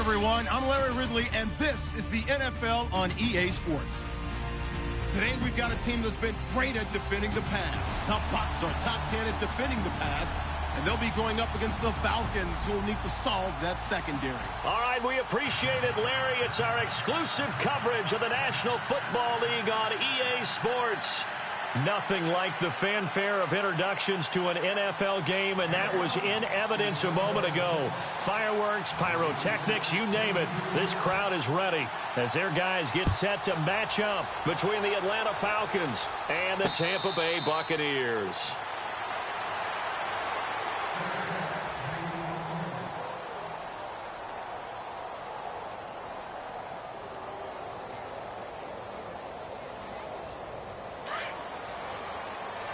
everyone. I'm Larry Ridley, and this is the NFL on EA Sports. Today, we've got a team that's been great at defending the pass. The Bucs are top 10 at defending the pass, and they'll be going up against the Falcons, who will need to solve that secondary. All right, we appreciate it, Larry. It's our exclusive coverage of the National Football League on EA Sports. Nothing like the fanfare of introductions to an NFL game, and that was in evidence a moment ago. Fireworks, pyrotechnics, you name it. This crowd is ready as their guys get set to match up between the Atlanta Falcons and the Tampa Bay Buccaneers.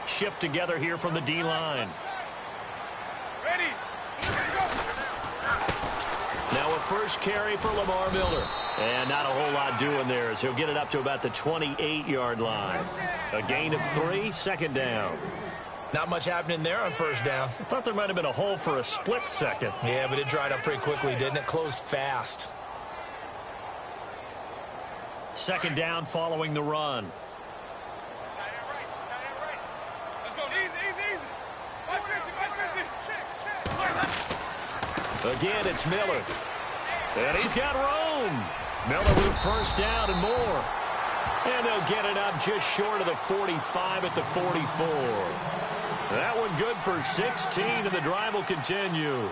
Shift together here from the D-line. Ready. Now a first carry for Lamar Miller. And not a whole lot doing there as he'll get it up to about the 28-yard line. A gain of 3, second down. Not much happening there on first down. I thought there might have been a hole for a split second. Yeah, but it dried up pretty quickly, didn't it? Closed fast. Second down following the run. Again, it's Miller. And he's got room. Miller with first down and more. And they'll get it up just short of the 45 at the 44. That one good for 16, and the drive will continue.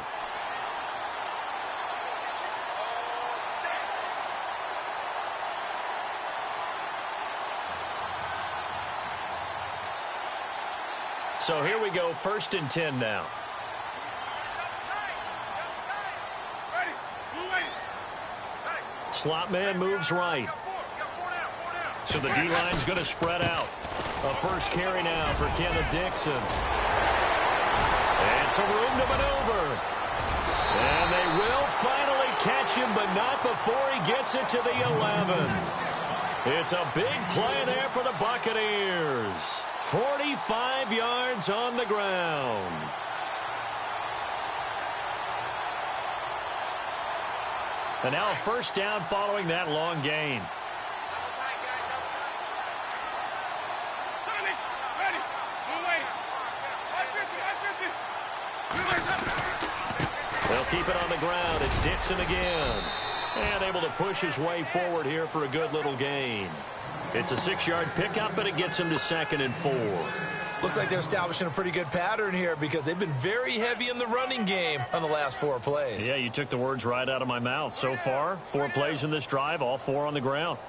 So here we go, 1st and 10 now. Slot man moves right. So the D-line's going to spread out. A first carry now for Kenneth Dixon. And some room to maneuver. And they will finally catch him, but not before he gets it to the 11. It's a big play there for the Buccaneers. 45 yards on the ground. And now a first down following that long gain. They'll keep it on the ground. It's Dixon again. And able to push his way forward here for a good little gain. It's a 6-yard pickup, but it gets him to 2nd and 4. Looks like they're establishing a pretty good pattern here because they've been very heavy in the running game on the last 4 plays. Yeah, you took the words right out of my mouth. So far, 4 plays in this drive, all 4 on the ground.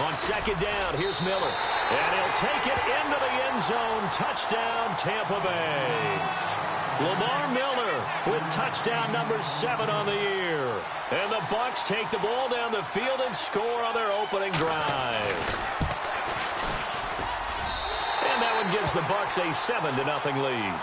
On second down, here's Miller. And he'll take it into the end zone. Touchdown, Tampa Bay. Lamar Miller with touchdown number 7 on the year. And the Bucs take the ball down the field and score on their opening drive. And that one gives the Bucs a 7-0 lead.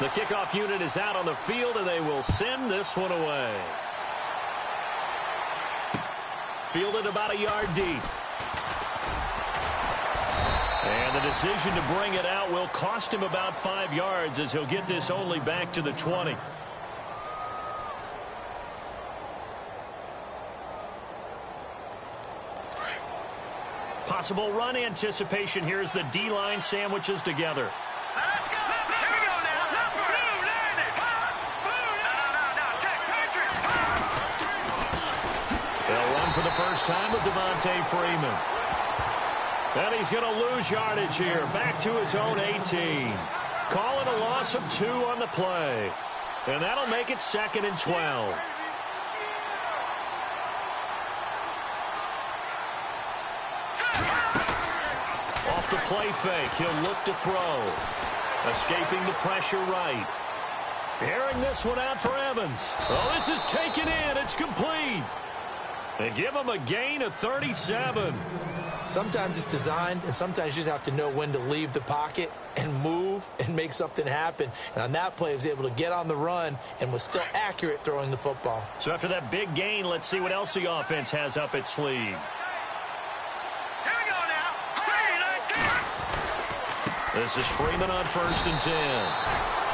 The kickoff unit is out on the field, and they will send this one away. Fielded about a yard deep. And the decision to bring it out will cost him about 5 yards as he'll get this only back to the 20. Possible run anticipation here as the D-line sandwiches together. Let's go. Here we go now. They'll run for the first time with Devontae Freeman. And he's going to lose yardage here. Back to his own 18. Calling a loss of 2 on the play. And that'll make it 2nd and 12. Off the play fake, he'll look to throw. Escaping the pressure right. Airing this one out for Evans. Oh, this is taken in. It's complete. They give him a gain of 37. Sometimes it's designed, and sometimes you just have to know when to leave the pocket and move and make something happen. And on that play, he was able to get on the run and was still accurate throwing the football. So after that big gain, let's see what else the offense has up its sleeve. Here we go now. 3, 19. This is Freeman on 1st and 10.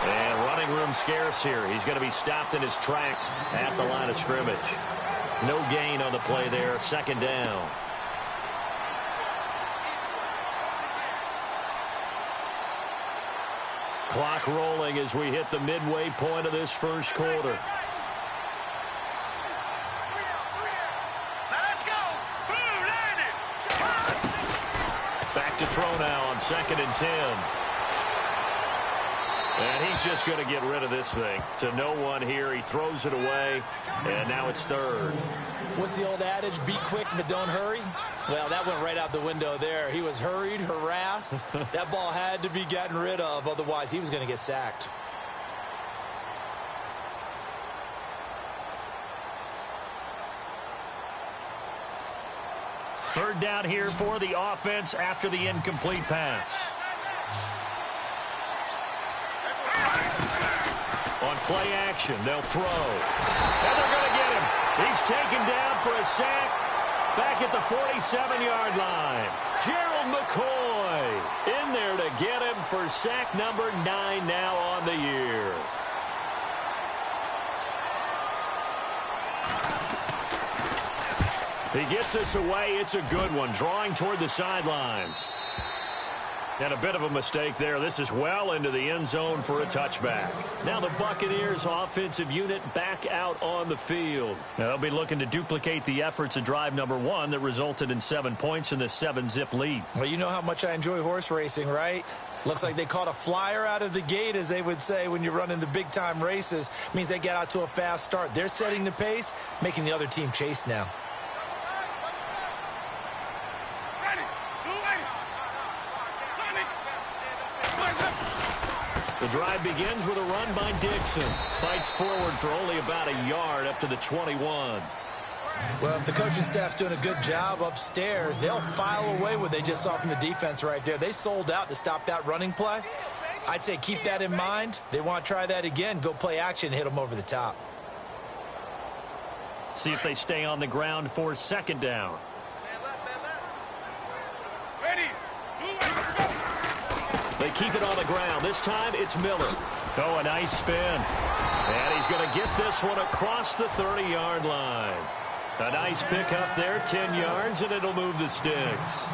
And running room scarce here. He's going to be stopped in his tracks at the line of scrimmage. No gain on the play there. 2nd down. Clock rolling as we hit the midway point of this first quarter. Let's go. Boom, landed. Back to throw now on 2nd and 10. And he's just going to get rid of this thing. To no one here. He throws it away. And now it's 3rd. What's the old adage? Be quick, but don't hurry. Well, that went right out the window there. He was hurried, harassed. That ball had to be gotten rid of. Otherwise, he was going to get sacked. Third down here for the offense after the incomplete pass. On play action, they'll throw. And they're going to get him. He's taken down for a sack back at the 47-yard line. Gerald McCoy in there to get him for sack number 9 now on the year. He gets us away. It's a good one, drawing toward the sidelines. And a bit of a mistake there. This is well into the end zone for a touchback. Now the Buccaneers offensive unit back out on the field. Now they'll be looking to duplicate the efforts of drive number 1 that resulted in 7 points in this 7-zip lead. Well, you know how much I enjoy horse racing, right? Looks like they caught a flyer out of the gate, as they would say when you're running the big-time races. Means they get out to a fast start. They're setting the pace, making the other team chase now. The drive begins with a run by Dixon. Fights forward for only about a yard up to the 21. Well, if the coaching staff's doing a good job upstairs, they'll file away what they just saw from the defense right there. They sold out to stop that running play. I'd say keep that in mind. They want to try that again. Go play action, hit them over the top. See if they stay on the ground for 2nd down. Ready. They keep it on the ground. This time it's Miller. Oh, a nice spin. And he's going to get this one across the 30-yard line. A nice pick up there, 10 yards, and it'll move the sticks.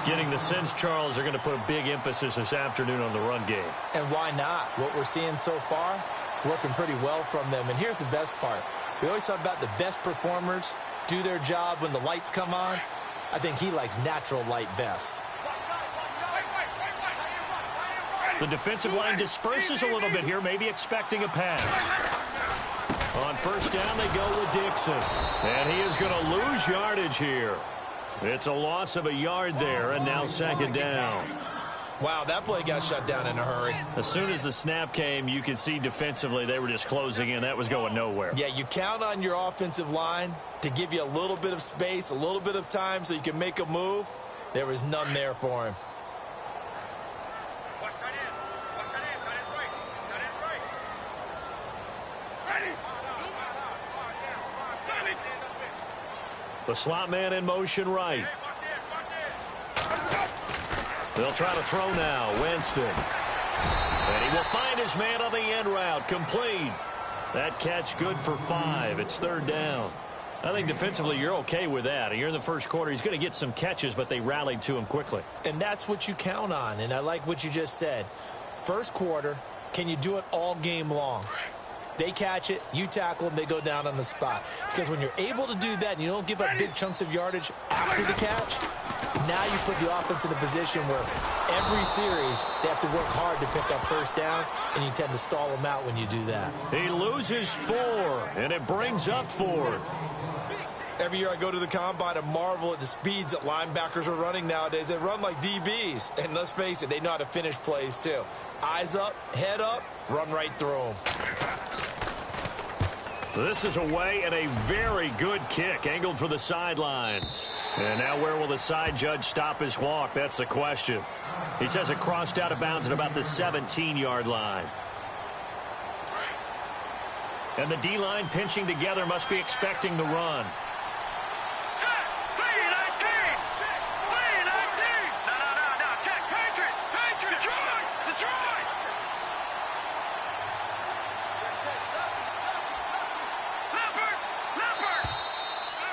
Getting the sense, Charles, are going to put a big emphasis this afternoon on the run game. And why not? What we're seeing so far, it's working pretty well from them. And here's the best part. We always talk about the best performers do their job when the lights come on. I think he likes natural light best. The defensive line disperses a little bit here, maybe expecting a pass. On 1st down, they go with Dixon. And he is going to lose yardage here. It's a loss of a yard there, and now 2nd down. Wow, that play got shut down in a hurry. As soon as the snap came, you could see defensively they were just closing in. That was going nowhere. Yeah, you count on your offensive line to give you a little bit of space, a little bit of time so you can make a move. There was none there for him. The slot man in motion right. They'll try to throw now. Winston. And he will find his man on the end route. Complete. That catch good for 5. It's 3rd down. I think defensively you're okay with that. Here in the first quarter, he's going to get some catches, but they rallied to him quickly. And that's what you count on, and I like what you just said. First quarter, can you do it all game long? They catch it, you tackle them, they go down on the spot. Because when you're able to do that and you don't give up big chunks of yardage after the catch, now you put the offense in a position where every series they have to work hard to pick up 1st downs, and you tend to stall them out when you do that. He loses 4, and it brings up 4th. Every year I go to the combine and marvel at the speeds that linebackers are running nowadays. They run like DBs. And let's face it, they know how to finish plays too. Eyes up, head up, run right through them. This is away and a very good kick angled for the sidelines. And now where will the side judge stop his walk? That's the question. He says it crossed out of bounds at about the 17-yard line. And the D-line pinching together must be expecting the run.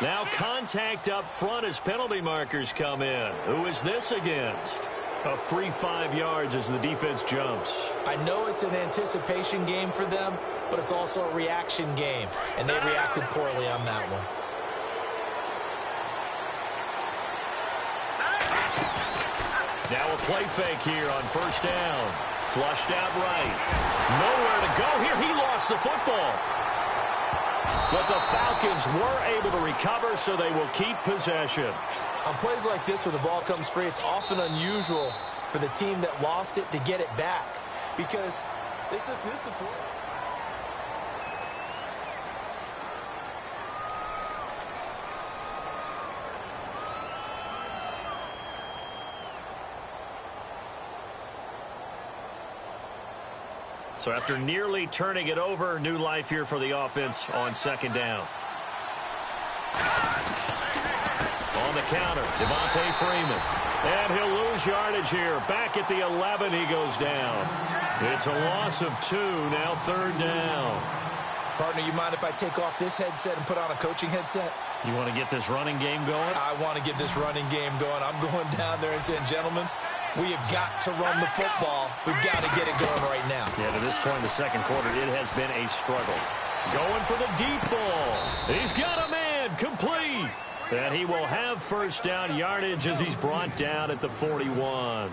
Now contact up front as penalty markers come in. Who is this against? A free 5 yards as the defense jumps. I know it's an anticipation game for them, but it's also a reaction game, and they reacted poorly on that one. Now a play fake here on first down. Flushed out right. Nowhere to go here. He lost the football. But the Falcons were able to recover, so they will keep possession. On plays like this where the ball comes free, it's often unusual for the team that lost it to get it back. Because this is So after nearly turning it over, new life here for the offense on second down. On the counter, Devontae Freeman. And he'll lose yardage here. Back at the 11, he goes down. It's a loss of 2, now third down. Partner, you mind if I take off this headset and put on a coaching headset? You want to get this running game going? I want to get this running game going. I'm going down there and saying, gentlemen, we have got to run the football. We've got to get it going right now. Yeah, to this point in the second quarter, it has been a struggle. Going for the deep ball. He's got a man, complete. And he will have first down yardage as he's brought down at the 41.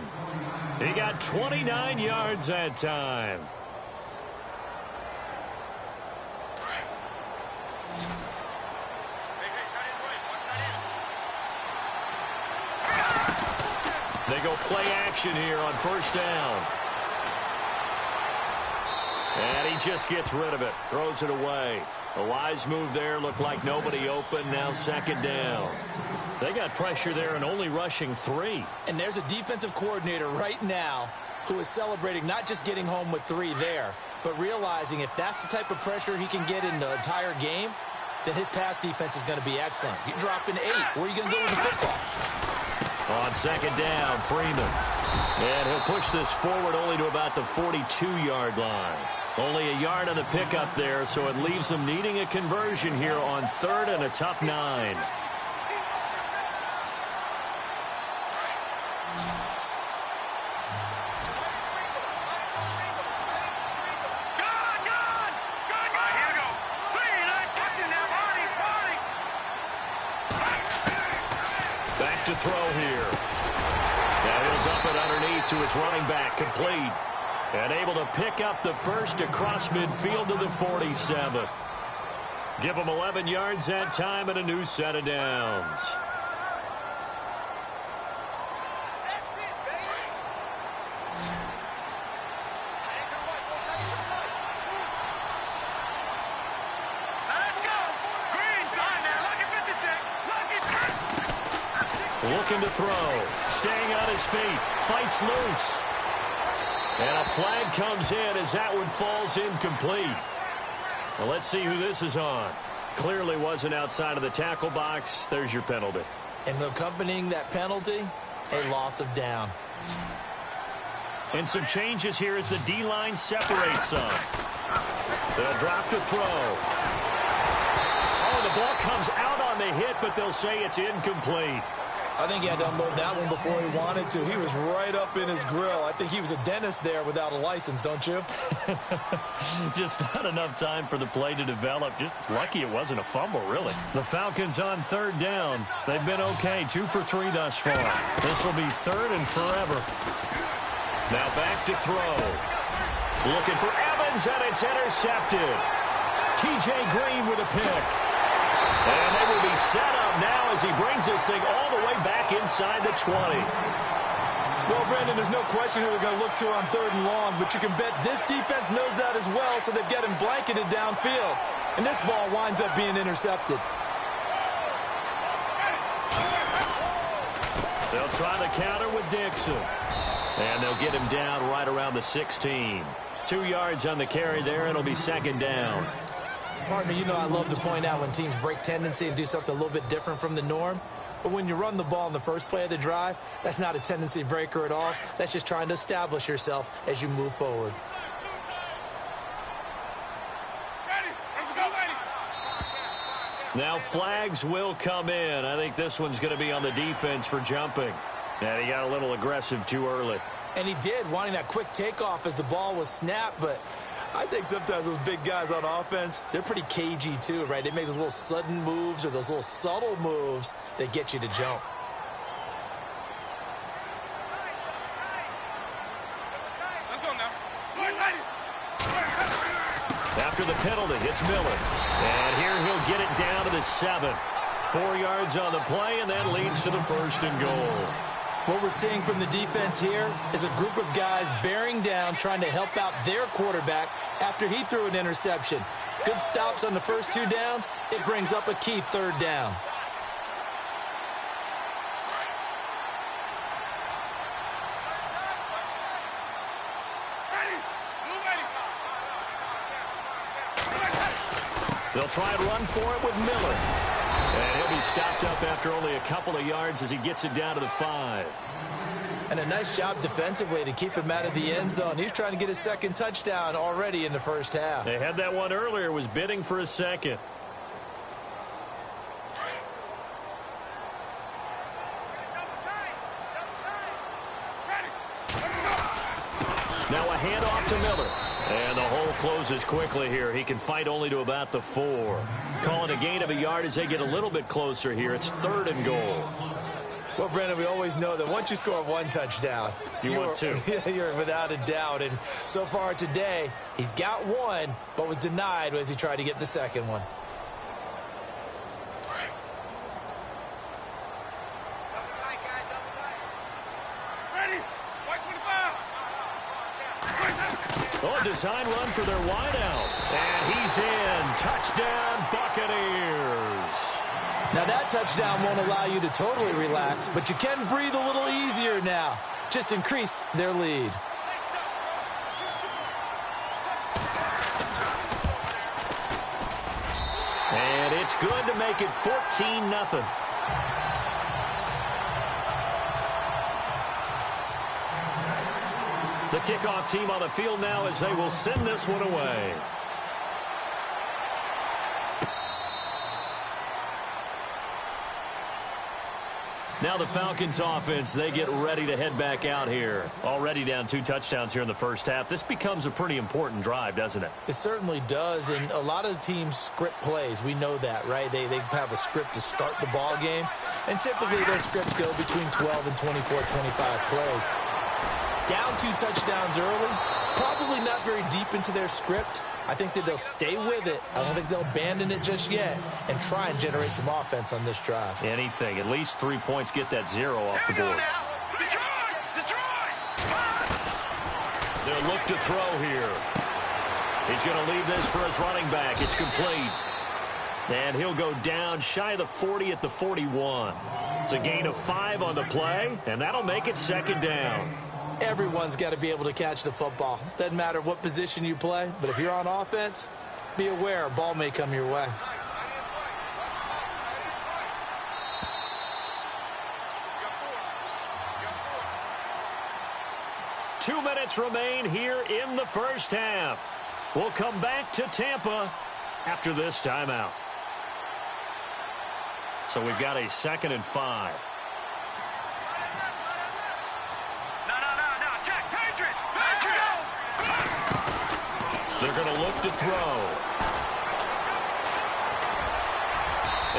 He got 29 yards that time. They go play action here on first down. And he just gets rid of it. Throws it away. A wise move there. Looked like nobody open. Now second down. They got pressure there and only rushing 3. And there's a defensive coordinator right now who is celebrating not just getting home with 3 there, but realizing if that's the type of pressure he can get in the entire game, then his pass defense is going to be excellent. You drop in 8. Where are you going to go with the football? On second down, Freeman. And he'll push this forward only to about the 42-yard line. Only a yard on the pickup there, so it leaves them needing a conversion here on third and a tough 9. Back to throw here. Now he'll dump it underneath to his running back, complete. And able to pick up the first across midfield to the 47. Give him 11 yards that time and a new set of downs. Looking to throw. Staying on his feet. Fights loose. And a flag comes in as that one falls incomplete. Well, let's see who this is on. Clearly wasn't outside of the tackle box. There's your penalty. And accompanying that penalty, a loss of down. And some changes here as the D-line separates some. They'll drop to throw. Oh, the ball comes out on the hit, but they'll say it's incomplete. I think he had to unload that one before he wanted to. He was right up in his grill. I think he was a dentist there without a license, don't you? Just not enough time for the play to develop. Just lucky it wasn't a fumble, really. The Falcons on third down. They've been okay, 2 for 3 thus far. This will be third and forever. Now back to throw. Looking for Evans, and it's intercepted. T.J. Green with a pick. And they will be set up now as he brings this thing all the way back inside the 20. Well, Brandon, there's no question who they're going to look to on third and long, but you can bet this defense knows that as well, so they've got him blanketed downfield. And this ball winds up being intercepted. They'll try the counter with Dixon. And they'll get him down right around the 16. 2 yards on the carry there. It'll be second down. Partner, you know I love to point out when teams break tendency and do something a little bit different from the norm. But when you run the ball in the first play of the drive, that's not a tendency breaker at all. That's just trying to establish yourself as you move forward. Now flags will come in. I think this one's going to be on the defense for jumping. And he got a little aggressive too early. And he did, wanting that quick takeoff as the ball was snapped. But I think sometimes those big guys on offense, they're pretty cagey too, right? They make those little sudden moves or those little subtle moves that get you to jump. After the penalty, it's Miller. And here he'll get it down to the 7. 4 yards on the play, and that leads to the 1st and goal. What we're seeing from the defense here is a group of guys bearing down, trying to help out their quarterback after he threw an interception. Good stops on the first 2 downs. It brings up a key 3rd down. They'll try and run for it with Miller. And he'll be stopped up after only a couple of yards as he gets it down to the 5. And a nice job defensively to keep him out of the end zone. He's trying to get his 2nd touchdown already in the first half. They had that one earlier, was bidding for a 2nd. Now a handoff to Miller. And the hole closes quickly here. He can fight only to about the 4. Calling a gain of a yard as they get a little bit closer here. It's 3rd and goal. Well, Brandon, we always know that once you score 1 touchdown, you want 2. You're without a doubt. And so far today, he's got 1, but was denied as he tried to get the 2nd one. Oh, a design run for their wideout. And he's in. Touchdown, Buccaneers. Now, that touchdown won't allow you to totally relax, but you can breathe a little easier now. Just increased their lead. And it's good to make it 14-0. The kickoff team on the field now as they will send this one away. Now the Falcons offense, they get ready to head back out here. Already down 2 touchdowns here in the first half. This becomes a pretty important drive, doesn't it? It certainly does, and a lot of the teams script plays. We know that, right? They have a script to start the ball game, and typically those scripts go between 12 and 24, 25 plays. Down 2 touchdowns early, probably not very deep into their script. I think that they'll stay with it. I don't think they'll abandon it just yet and try and generate some offense on this drive. Anything. At least 3 points, get that 0 off the board. They'll look to throw here. He's going to leave this for his running back. It's complete. And he'll go down shy of the 40 at the 41. It's a gain of 5 on the play, and that'll make it 2nd down. Everyone's got to be able to catch the football. Doesn't matter what position you play, but if you're on offense, be aware a ball may come your way. Two minutes remain here in the first half. We'll come back to Tampa after this timeout. So we've got a 2nd and 5. They're going to look to throw.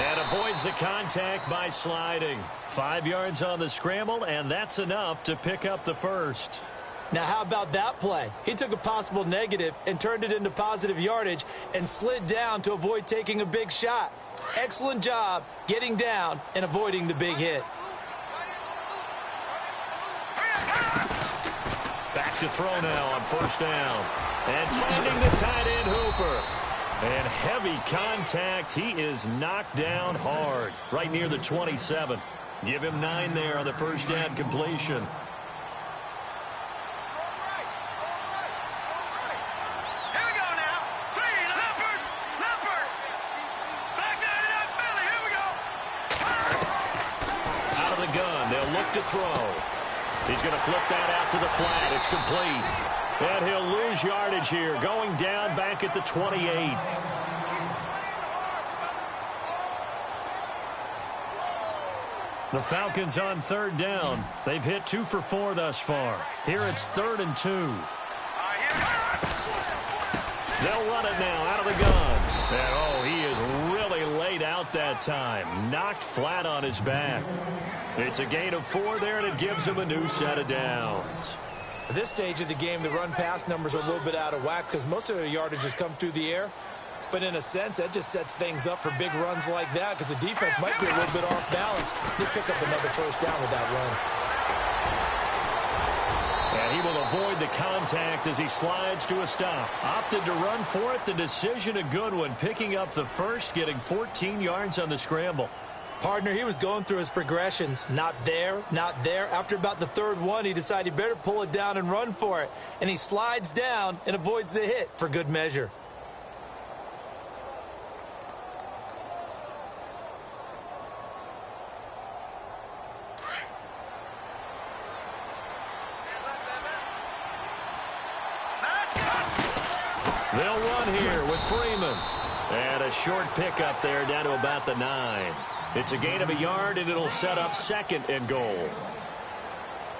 And avoids the contact by sliding. 5 yards on the scramble, and that's enough to pick up the 1st. Now, how about that play? He took a possible negative and turned it into positive yardage and slid down to avoid taking a big shot. Excellent job getting down and avoiding the big hit. Back to throw now on 1st down. And finding the tight end Hooper. And heavy contact. He is knocked down hard right near the 27. Give him 9 there on the first down completion. Here we go now. Clean. Leopard. Leopard. Back down to that belly. Here we go. Out of the gun. They'll look to throw. He's going to flip that out to the flat. It's complete. And he'll lose yardage here. Going down back at the 28. The Falcons on third down. They've hit 2 for 4 thus far. Here it's 3rd and 2. They'll run it now out of the gun. And, oh, he is really laid out that time. Knocked flat on his back. It's a gain of 4 there, and it gives him a new set of downs. At this stage of the game, the run-pass numbers are a little bit out of whack because most of the yardage has come through the air. But in a sense, that just sets things up for big runs like that because the defense might be a little bit off balance. They pick up another first down with that run. And he will avoid the contact as he slides to a stop. Opted to run for it. The decision a good one. Picking up the first, getting 14 yards on the scramble. Partner, he was going through his progressions. Not there, not there. After about the 3rd one, he decided he better pull it down and run for it. And he slides down and avoids the hit for good measure. They'll run here with Freeman. And a short pickup there down to about the 9. It's a gain of a yard, and it'll set up 2nd and goal.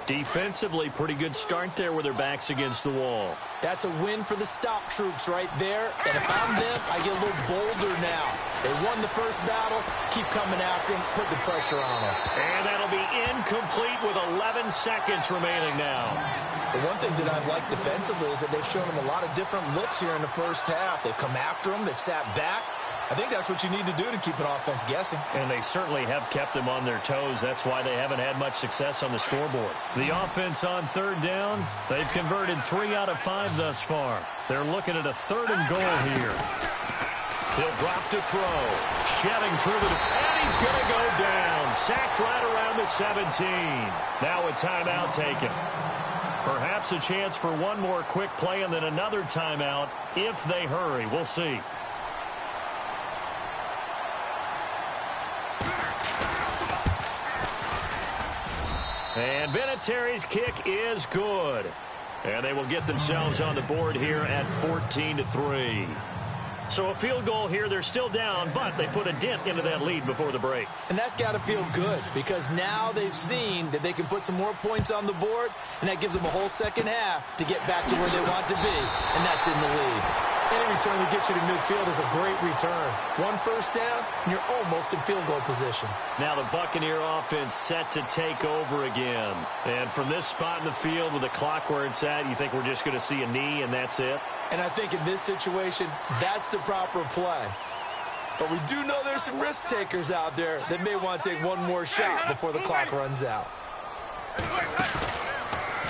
Defensively, pretty good start there with their backs against the wall. That's a win for the stop troops right there. And if I'm them, I get a little bolder now. They won the first battle. Keep coming after them. Put the pressure on them. And that'll be incomplete with 11 seconds remaining now. The one thing that I've liked defensively is that they've shown them a lot of different looks here in the first half. They've come after them. They've sat back. I think that's what you need to do to keep an offense guessing. And they certainly have kept them on their toes. That's why they haven't had much success on the scoreboard. The offense on 3rd down, they've converted 3 out of 5 thus far. They're looking at a 3rd and goal here. He'll drop to throw. Shedding through the... And he's going to go down. Sacked right around the 17. Now a timeout taken. Perhaps a chance for one more quick play and then another timeout if they hurry. We'll see. And Vinatieri's kick is good. And they will get themselves on the board here at 14-3. So a field goal here. They're still down, but they put a dent into that lead before the break. And that's got to feel good because now they've seen that they can put some more points on the board, and that gives them a whole second half to get back to where they want to be, and that's in the lead. Any return that gets you to midfield is a great return. 1 first down, and you're almost in field goal position. Now the Buccaneer offense set to take over again. And from this spot in the field with the clock where it's at, you think we're just going to see a knee and that's it? And I think in this situation, that's the proper play. But we do know there's some risk takers out there that may want to take one more shot before the clock runs out.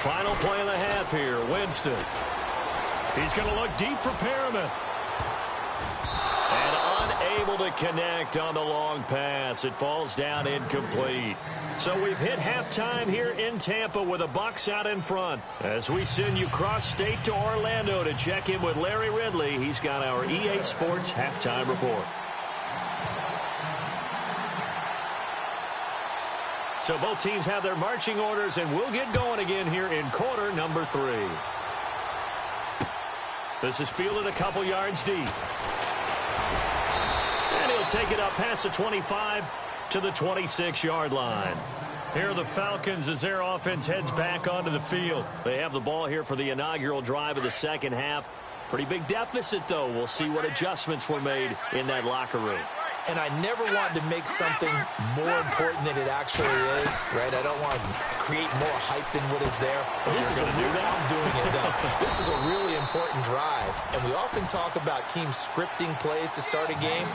Final play of the half here, Winston. He's going to look deep for Perriman. And unable to connect on the long pass. It falls down incomplete. So we've hit halftime here in Tampa with the Bucs out in front. As we send you cross-state to Orlando to check in with Larry Ridley, he's got our EA Sports halftime report. So both teams have their marching orders, and we'll get going again here in quarter number 3. This is fielded a couple yards deep. And he'll take it up past the 25 to the 26-yard line. Here are the Falcons as their offense heads back onto the field. They have the ball here for the inaugural drive of the second half. Pretty big deficit, though. We'll see what adjustments were made in that locker room. And I never want to make something more important than it actually is, right? I don't want to create more hype than what is there. But this is I'm doing it, though. This is a really important drive. And we often talk about teams scripting plays to start a game.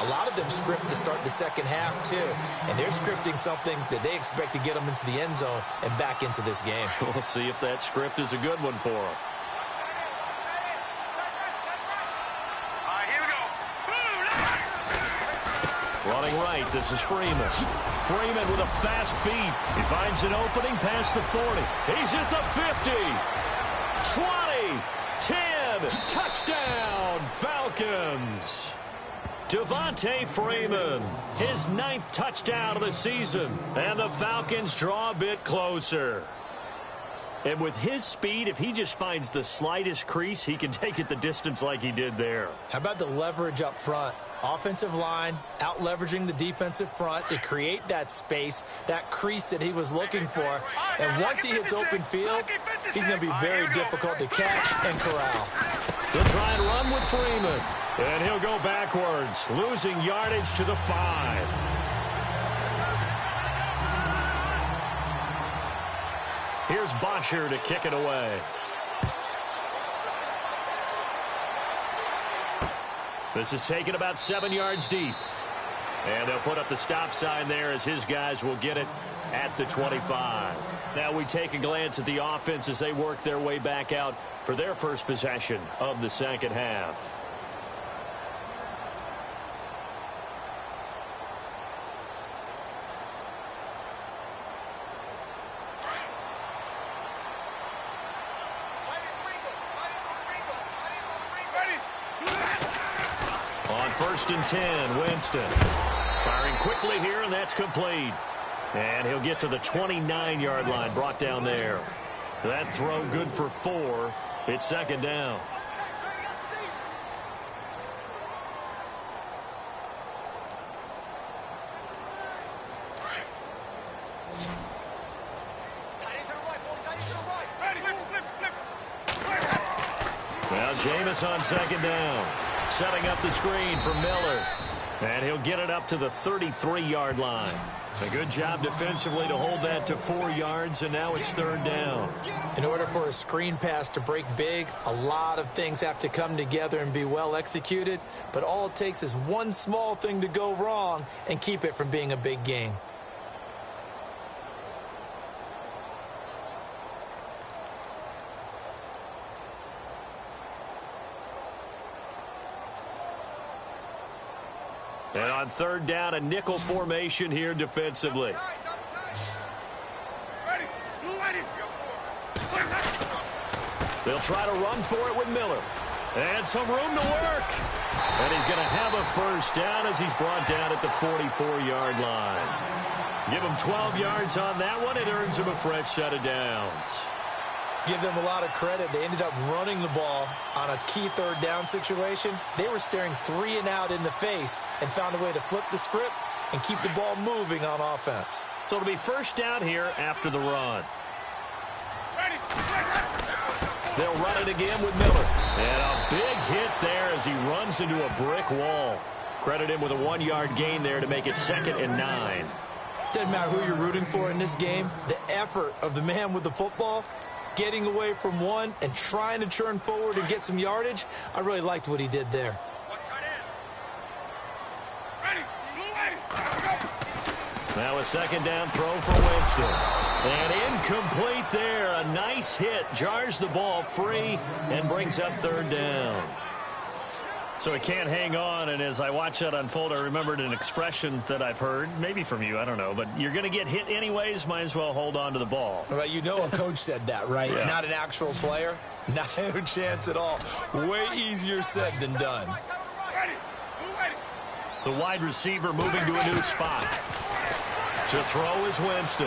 A lot of them script to start the second half, too. And they're scripting something that they expect to get them into the end zone and back into this game. We'll see if that script is a good one for them. running right. This is Freeman. Freeman with a fast feet. He finds an opening past the 40. He's at the 50. 20. 10. Touchdown, Falcons. Devontae Freeman, his 9th touchdown of the season. And the Falcons draw a bit closer. And with his speed, if he just finds the slightest crease, he can take it the distance like he did there. How about the leverage up front? Offensive line out-leveraging the defensive front to create that space, that crease that he was looking for. And once he hits open field, he's going to be very difficult to catch and corral. He'll try and run with Freeman. And he'll go backwards, losing yardage to the 5. Here's Bosher to kick it away. This is taken about 7 yards deep. And they'll put up the stop sign there as his guys will get it at the 25. Now we take a glance at the offense as they work their way back out for their first possession of the second half. On 1st and 10, Winston. Firing quickly here, and that's complete. And he'll get to the 29-yard line, brought down there. That throw good for 4. It's second down. Now Jameis on second down. Setting up the screen for Miller. And he'll get it up to the 33-yard line. A good job defensively to hold that to 4 yards, and now it's third down. In order for a screen pass to break big, a lot of things have to come together and be well executed. But all it takes is one small thing to go wrong and keep it from being a big game. And on third down, a nickel formation here defensively. They'll try to run for it with Miller. And some room to work. And he's going to have a first down as he's brought down at the 44-yard line. Give him 12 yards on that one. It earns him a fresh set of downs. Give them a lot of credit. They ended up running the ball on a key third down situation. They were staring 3 and out in the face and found a way to flip the script and keep the ball moving on offense. So it'll be first down here after the run. They'll run it again with Miller. And a big hit there as he runs into a brick wall. Credit him with a 1-yard gain there to make it 2nd and 9. Doesn't matter who you're rooting for in this game. The effort of the man with the football, getting away from one and trying to turn forward and get some yardage, I really liked what he did there. Now a second down throw for Winston. And incomplete there. A nice hit. Jars the ball free and brings up third down. So he can't hang on, and as I watch that unfold, I remembered an expression that I've heard, maybe from you, I don't know, but you're going to get hit anyways, might as well hold on to the ball. Right, you know a coach said that, right? Yeah. Not an actual player. No chance at all. Way easier said than done. The wide receiver moving to a new spot. To throw is Winston.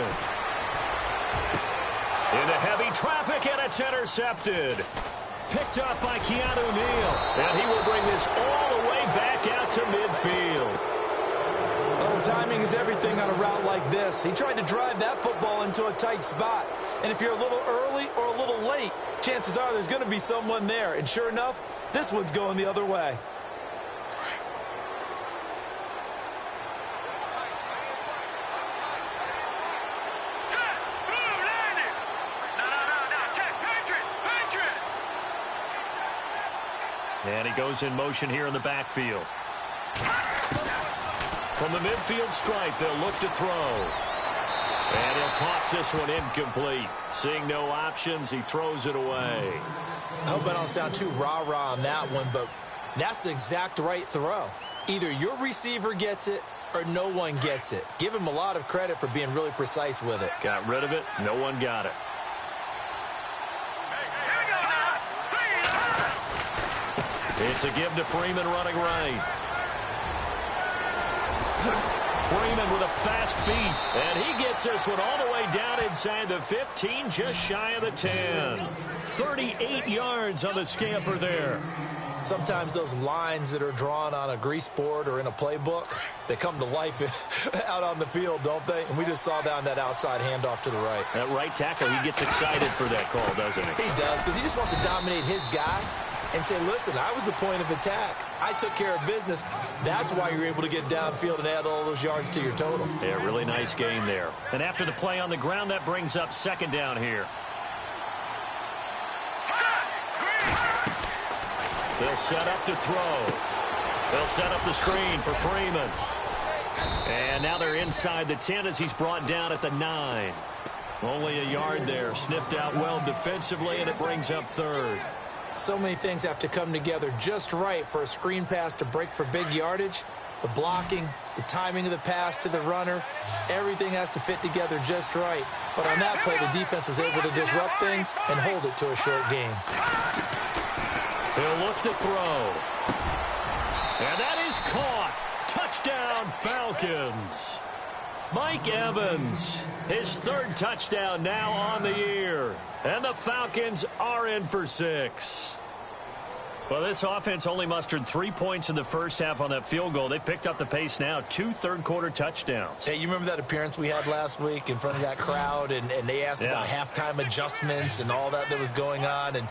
Into heavy traffic, and it's intercepted. Picked up by Keanu Neal. And he will bring this all the way back out to midfield. Well, timing is everything on a route like this. He tried to drive that football into a tight spot. And if you're a little early or a little late, chances are there's going to be someone there. And sure enough, this one's going the other way. And he goes in motion here in the backfield. From the midfield stripe, they'll look to throw. And he'll toss this one incomplete. Seeing no options, he throws it away. I hope I don't sound too rah-rah on that one, but that's the exact right throw. Either your receiver gets it or no one gets it. Give him a lot of credit for being really precise with it. Got rid of it. No one got it. It's a give to Freeman running right. Freeman with a fast feet, and he gets this one all the way down inside the 15, just shy of the 10. 38 yards on the scamper there. Sometimes those lines that are drawn on a grease board or in a playbook, they come to life out on the field, don't they? And we just saw that on that outside handoff to the right. That right tackle, he gets excited for that call, doesn't he? He does, because he just wants to dominate his guy and say, listen, I was the point of attack. I took care of business. That's why you're able to get downfield and add all those yards to your total. Yeah, really nice game there. And after the play on the ground, that brings up second down here. They'll set up to throw. They'll set up the screen for Freeman. And now they're inside the 10 as he's brought down at the 9. Only a yard there. Sniffed out well defensively, and it brings up third. So many things have to come together just right for a screen pass to break for big yardage. The blocking, the timing of the pass to the runner, everything has to fit together just right. But on that play, the defense was able to disrupt things and hold it to a short game. He'll look to throw. And that is caught. Touchdown, Falcons. Mike Evans, his third touchdown now on the year. And the Falcons are in for 6. Well, this offense only mustered 3 points in the first half on that field goal. They picked up the pace now, 2 third-quarter touchdowns. Hey, you remember that appearance we had last week in front of that crowd, and they asked about halftime adjustments and all that was going on, and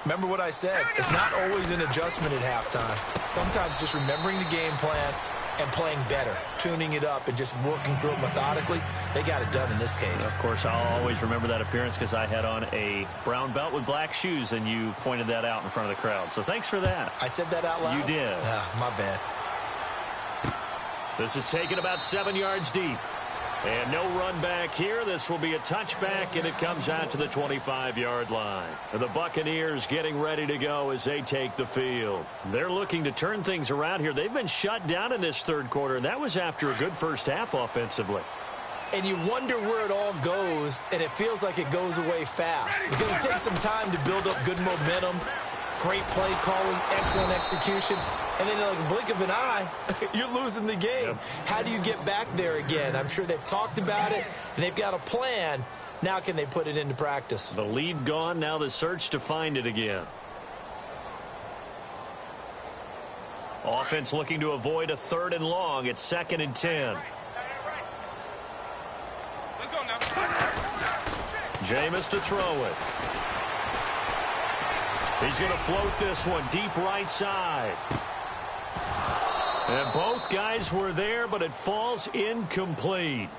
remember what I said, it's not always an adjustment at halftime. Sometimes just remembering the game plan and playing better, tuning it up and just working through it methodically. They got it done in this case. Of course, I'll always remember that appearance because I had on a brown belt with black shoes, and you pointed that out in front of the crowd. So thanks for that. I said that out loud? You did. My bad. This is taken about 7 yards deep. And no run back here. This will be a touchback, and it comes out to the 25-yard line. And the Buccaneers getting ready to go as they take the field. They're looking to turn things around here. They've been shut down in this third quarter, and that was after a good first half offensively. And you wonder where it all goes, and it feels like it goes away fast. Because it takes some time to build up good momentum, great play calling, excellent execution, and then in like a blink of an eye, you're losing the game. Yep. How do you get back there again? I'm sure they've talked about it, and they've got a plan. Now can they put it into practice? The lead gone, now the search to find it again. Offense looking to avoid a 3rd and long. It's 2nd and 10. Jameis to throw it. He's going to float this one deep right side. And both guys were there, but it falls incomplete.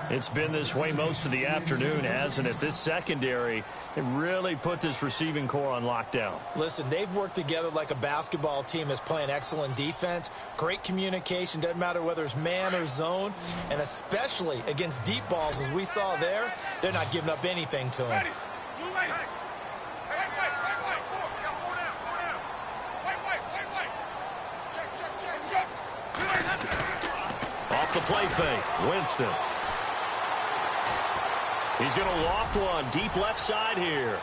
It's been this way most of the afternoon, hasn't it? This secondary, it really put this receiving core on lockdown. Listen, they've worked together like a basketball team that's playing excellent defense. Great communication, doesn't matter whether it's man or zone. And especially against deep balls, as we saw there, they're not giving up anything to him. Off the play fake, Winston. He's going to loft one deep left side here.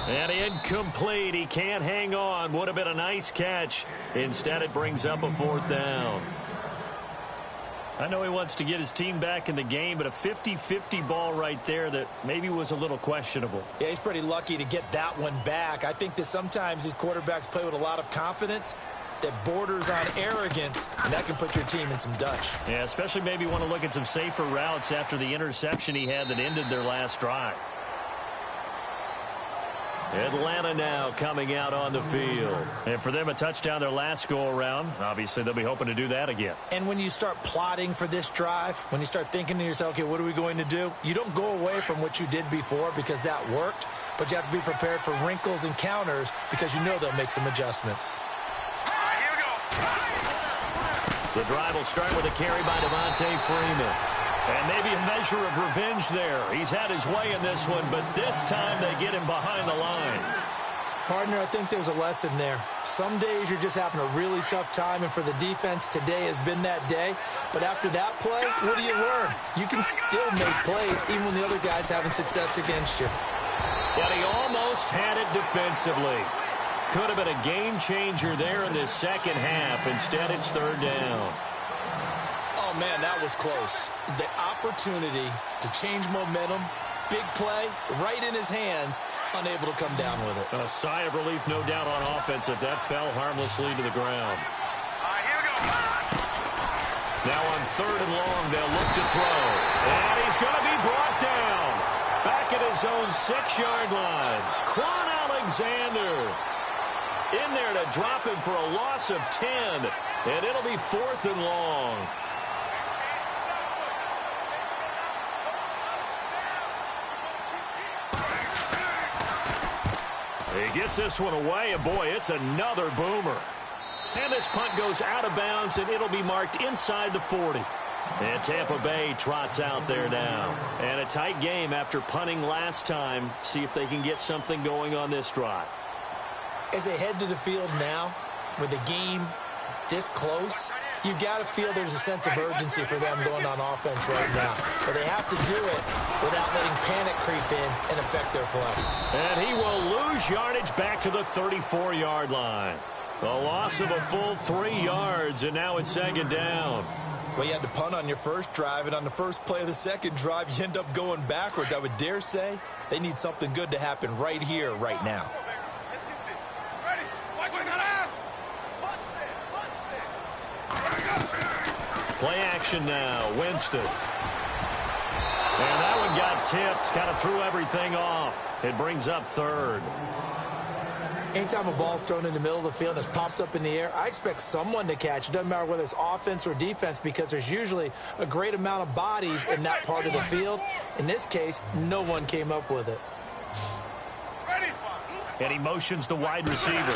And incomplete. He can't hang on. Would have been a nice catch. Instead, it brings up a 4th down. I know he wants to get his team back in the game, but a 50-50 ball right there that maybe was a little questionable. Yeah, he's pretty lucky to get that one back. I think that sometimes these quarterbacks play with a lot of confidence that borders on arrogance, and that can put your team in some Dutch. Yeah, especially maybe want to look at some safer routes after the interception he had that ended their last drive. Atlanta now coming out on the field. And for them, a touchdown their last go-around. Obviously, they'll be hoping to do that again. And when you start plotting for this drive, when you start thinking to yourself, okay, what are we going to do? You don't go away from what you did before because that worked, but you have to be prepared for wrinkles and counters because you know they'll make some adjustments. The drive will start with a carry by Devontae Freeman. And maybe a measure of revenge there. He's had his way in this one, but this time they get him behind the line. Partner, I think there's a lesson there. Some days you're just having a really tough time, and for the defense, today has been that day. But after that play, what do you learn? You can still make plays even when the other guy's having success against you. And he almost had it defensively. Could have been a game changer there in this second half. Instead, it's third down. Oh, man, that was close. The opportunity to change momentum, big play, right in his hands, unable to come down with it. A sigh of relief, no doubt, on offense if that fell harmlessly to the ground. Here we go. Now on third and long, they'll look to throw. And he's going to be brought down. Back at his own 6-yard line. Quan Alexander in there to drop him for a loss of 10. And it'll be fourth and long. He gets this one away, and boy, it's another boomer. And this punt goes out of bounds, and it'll be marked inside the 40. And Tampa Bay trots out there now. And a tight game after punting last time. See if they can get something going on this drive. As they head to the field now, with the game this close, you've got to feel there's a sense of urgency for them going on offense right now. But they have to do it without letting panic creep in and affect their play. And he will lose yardage back to the 34-yard line. A loss of a full 3 yards, and now it's second down. Well, you had to punt on your first drive, and on the first play of the second drive, you end up going backwards. I would dare say they need something good to happen right here, right now. Play action now, Winston. And that one got tipped, kind of threw everything off. It brings up third. Anytime a ball's thrown in the middle of the field and it's popped up in the air, I expect someone to catch. It doesn't matter whether it's offense or defense, because there's usually a great amount of bodies in that part of the field. In this case, no one came up with it. And he motions the wide receiver.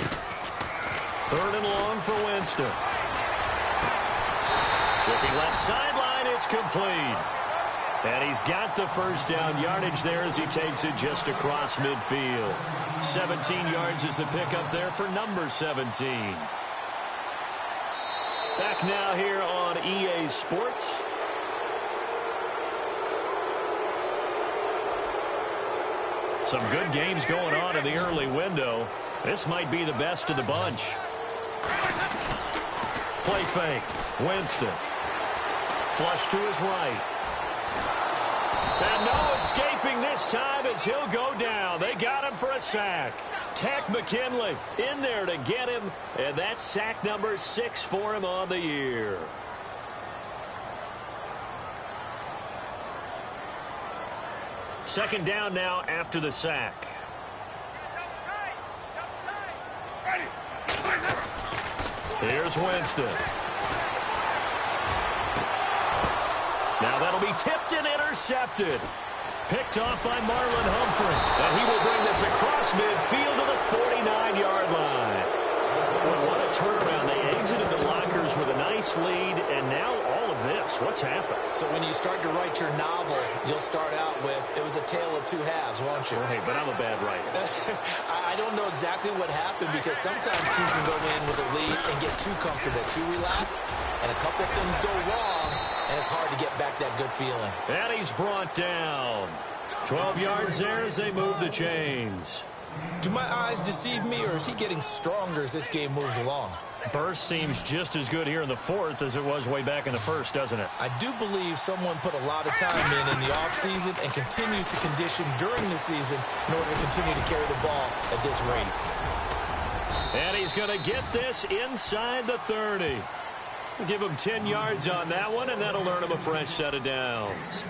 Third and long for Winston. Looking left sideline, it's complete. And he's got the first down yardage there as he takes it just across midfield. 17 yards is the pickup there for number 17. Back now here on EA Sports. Some good games going on in the early window. This might be the best of the bunch. Play fake. Winston. Flush to his right. And no escaping this time as he'll go down. They got him for a sack. Tack McKinley in there to get him. And that's sack number 6 for him on the year. Second down now after the sack. Here's Winston. Now that'll be tipped and intercepted. Picked off by Marlon Humphrey. And he will bring this across midfield to the 49-yard line. Well, what a turnaround. They exited the lockers with a nice lead, and now all of this. What's happened? So when you start to write your novel, you'll start out with, it was a tale of two halves, won't you? Well, hey, but I'm a bad writer. I don't know exactly what happened, because sometimes teams can go in with a lead and get too comfortable, too relaxed, and a couple things go wrong, and it's hard to get back that good feeling. And he's brought down. 12 yards there as they move the chains. Do my eyes deceive me, or is he getting stronger as this game moves along? Burst seems just as good here in the fourth as it was way back in the first, doesn't it? I do believe someone put a lot of time in the offseason and continues to condition during the season in order to continue to carry the ball at this rate. And he's going to get this inside the 30. Give him 10 yards on that one, and that'll earn him a fresh set of downs.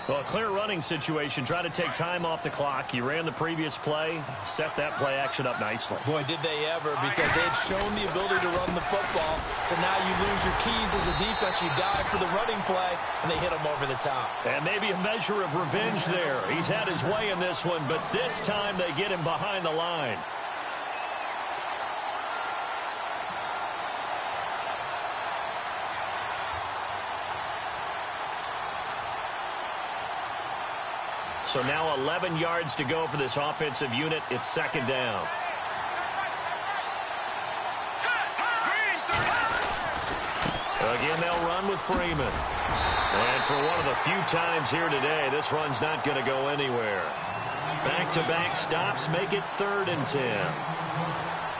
Well, a clear running situation. Try to take time off the clock. He ran the previous play, set that play action up nicely. Boy, did they ever, because they had shown the ability to run the football. So now you lose your keys as a defense. You dive for the running play, and they hit him over the top. And maybe a measure of revenge there. He's had his way in this one, but this time they get him behind the line. So now 11 yards to go for this offensive unit. It's second down. Again, they'll run with Freeman. And for one of the few times here today, this run's not going to go anywhere. Back-to-back stops make it 3rd and 10.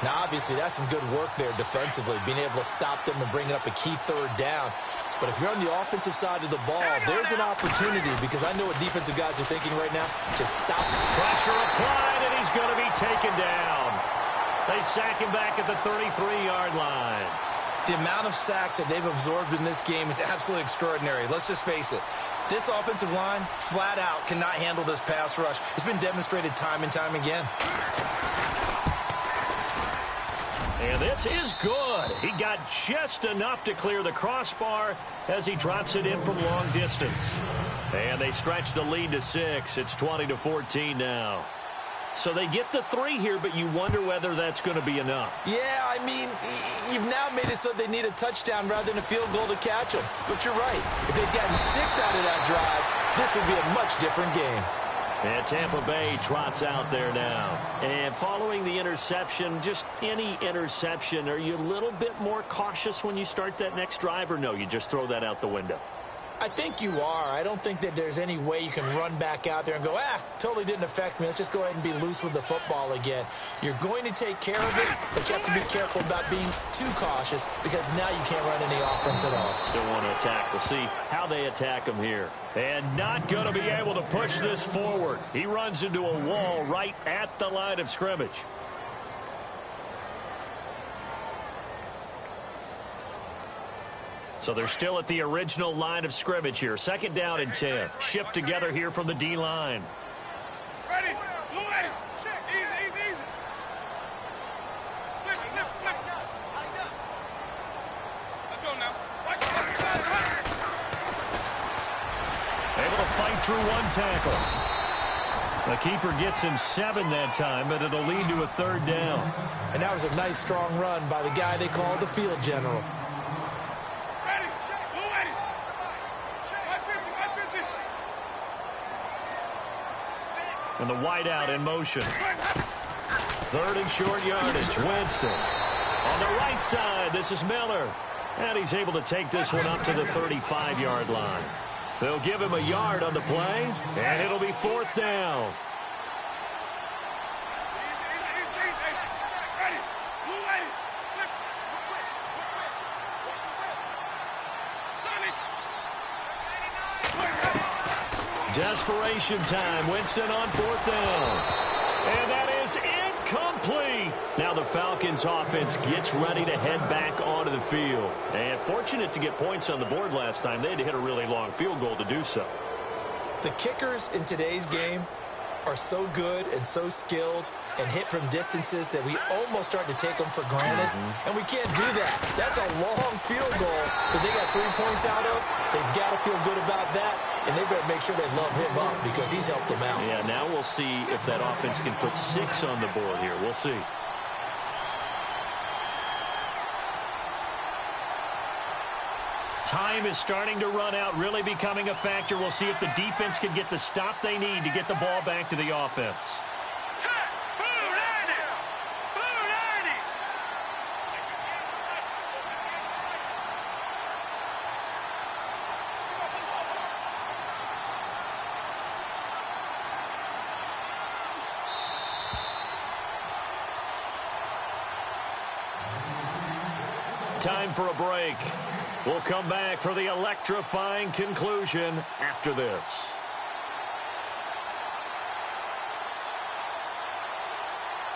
Now, obviously, that's some good work there defensively, being able to stop them and bring up a key 3rd down. But if you're on the offensive side of the ball, there's an opportunity, because I know what defensive guys are thinking right now. Just stop. Pressure applied, and he's going to be taken down. They sack him back at the 33-yard line. The amount of sacks that they've absorbed in this game is absolutely extraordinary. Let's just face it. This offensive line, flat out, cannot handle this pass rush. It's been demonstrated time and time again. And this is good. He got just enough to clear the crossbar as he drops it in from long distance. And they stretch the lead to 6. It's 20-14 now. So they get the 3 here, but you wonder whether that's going to be enough. Yeah, I mean, you've now made it so they need a touchdown rather than a field goal to catch them. But you're right. If they'd gotten 6 out of that drive, this would be a much different game. And Tampa Bay trots out there now. And following the interception, just any interception, are you a little bit more cautious when you start that next drive, or no, you just throw that out the window? I think you are. I don't think that there's any way you can run back out there and go, totally didn't affect me. Let's just go ahead and be loose with the football again. You're going to take care of it, but you have to be careful about being too cautious, because now you can't run any offense at all. Still want to attack. We'll see how they attack him here. And not going to be able to push this forward. He runs into a wall right at the line of scrimmage. So they're still at the original line of scrimmage here. 2nd down and 10. Shift together here from the D-line. Ready? Ready? Easy, easy, easy. Flip, flip, flip. Let's go now. Able to fight through 1 tackle. The keeper gets him 7 that time, but it'll lead to a 3rd down. And that was a nice, strong run by the guy they call the field general. And the wideout in motion. 3rd and short yardage. Winston. On the right side, this is Miller. And he's able to take this one up to the 35-yard line. They'll give him a yard on the play, and it'll be 4th down. Desperation time. Winston on 4th down. And that is incomplete. Now the Falcons offense gets ready to head back onto the field. And fortunate to get points on the board last time. They had to hit a really long field goal to do so. The kickers in today's game are so good and so skilled and hit from distances that we almost start to take them for granted. And we can't do that. That's a long field goal that they got 3 points out of. They've got to feel good about that, and they better make sure they love him up, because he's helped them out. Yeah, now we'll see if that offense can put 6 on the board here. We'll see. Time is starting to run out, really becoming a factor. We'll see if the defense can get the stop they need to get the ball back to the offense. Time for a break. We'll come back for the electrifying conclusion after this.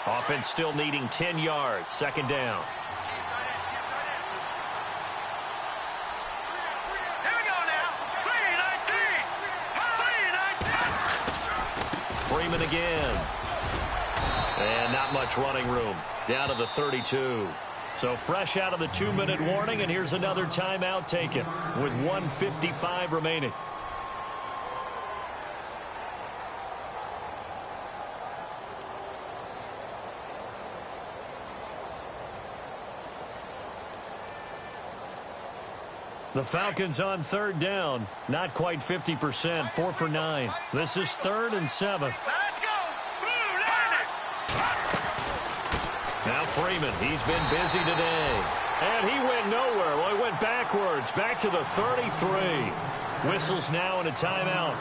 Offense still needing 10 yards. 2nd down. Here we go now. 3-19. Freeman again. And not much running room. Down to the 32. So fresh out of the 2-minute warning, and here's another timeout taken with 1:55 remaining. The Falcons on 3rd down. Not quite 50%. 4 for 9. This is 3rd and 7. Let's go. Now Freeman, he's been busy today. And he went nowhere. Well, he went backwards, back to the 33. Whistles now and a timeout.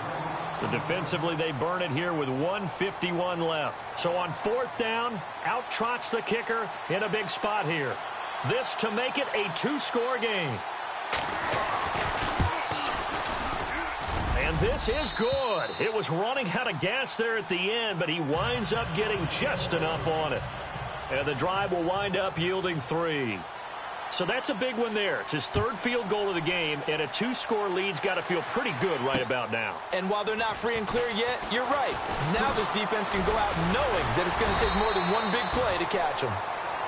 So defensively, they burn it here with 1:51 left. So on 4th down, out trots the kicker in a big spot here. This to make it a 2-score game. And this is good. It was running out of gas there at the end, but he winds up getting just enough on it. And the drive will wind up yielding 3. So that's a big one there. It's his 3rd field goal of the game, and a 2-score lead's got to feel pretty good right about now. And while they're not free and clear yet, you're right. Now this defense can go out knowing that it's going to take more than one big play to catch them.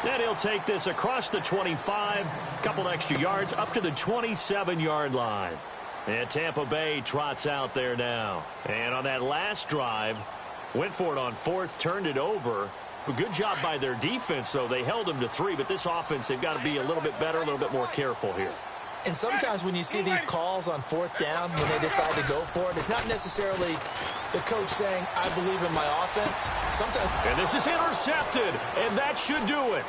Then he'll take this across the 25, a couple extra yards, up to the 27-yard line. And Tampa Bay trots out there now. And on that last drive, went for it on 4th, turned it over. A good job by their defense, though. They held them to 3, but this offense, they've got to be a little bit better, a little bit more careful here. And sometimes when you see these calls on 4th down, when they decide to go for it, it's not necessarily the coach saying, I believe in my offense. Sometimes. And this is intercepted, and that should do it.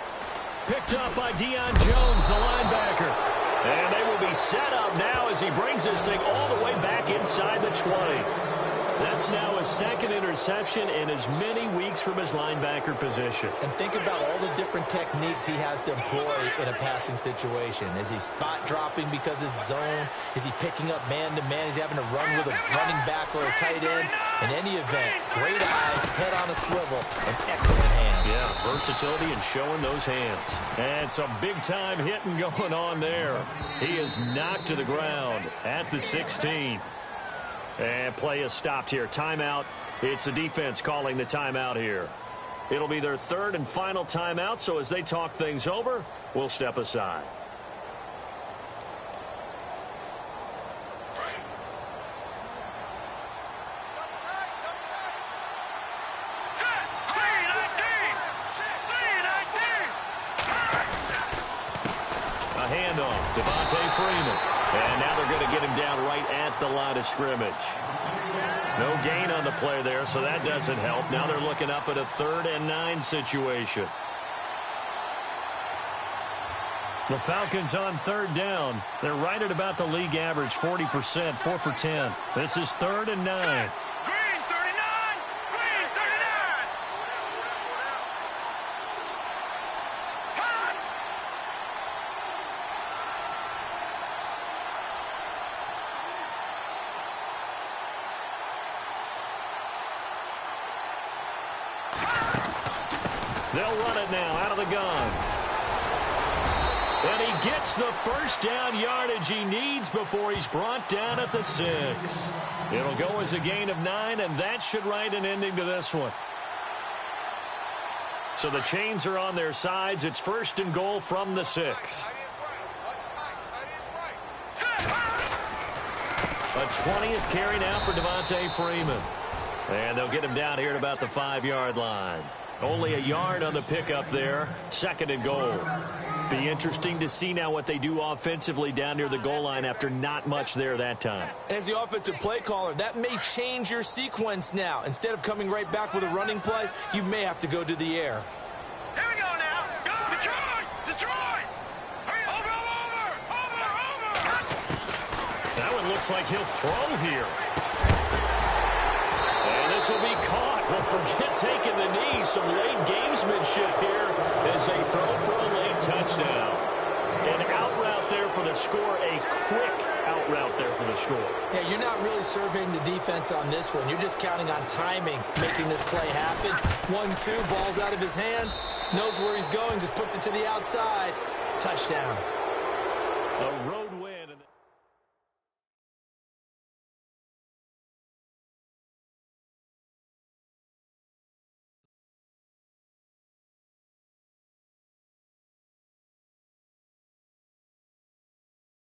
Picked up by Deion Jones, the linebacker. And they will be set up now as he brings this thing all the way back inside the 20. That's now his 2nd interception in as many weeks from his linebacker position. And think about all the different techniques he has to employ in a passing situation. Is he spot dropping because it's zone? Is he picking up man-to-man? Is he having to run with a running back or a tight end? In any event, great eyes, head on a swivel, and excellent hands. Yeah, versatility and showing those hands. And some big-time hitting going on there. He is knocked to the ground at the 16. And play is stopped here. Timeout. It's the defense calling the timeout here. It'll be their 3rd and final timeout, so as they talk things over, we'll step aside. A handoff. Devontae Freeman. And now they're going to get him down right at the line of scrimmage. No gain on the play there, so that doesn't help. Now they're looking up at a 3rd and 9 situation. The Falcons on 3rd down. They're right at about the league average, 40%, 4 for 10. This is 3rd and 9. They'll run it now out of the gun. And he gets the 1st down yardage he needs before he's brought down at the 6. It'll go as a gain of 9, and that should write an ending to this one. So the chains are on their sides. It's 1st and goal from the 6. A 20th carry now for Devontae Freeman. And they'll get him down here at about the 5-yard line. Only a yard on the pickup there. 2nd and goal. Be interesting to see now what they do offensively down near the goal line after not much there that time. As the offensive play caller, that may change your sequence now. Instead of coming right back with a running play, you may have to go to the air. Here we go now. Go, Detroit! Detroit! Over! That one looks like he'll throw here. And this will be caught. Well, forget taking the knee. Some late gamesmanship here as they throw for a late touchdown. An out route there for the score. A quick out route there for the score. Yeah, you're not really surveying the defense on this one. You're just counting on timing, making this play happen. 1-2, ball's out of his hands. Knows where he's going, just puts it to the outside. Touchdown. A road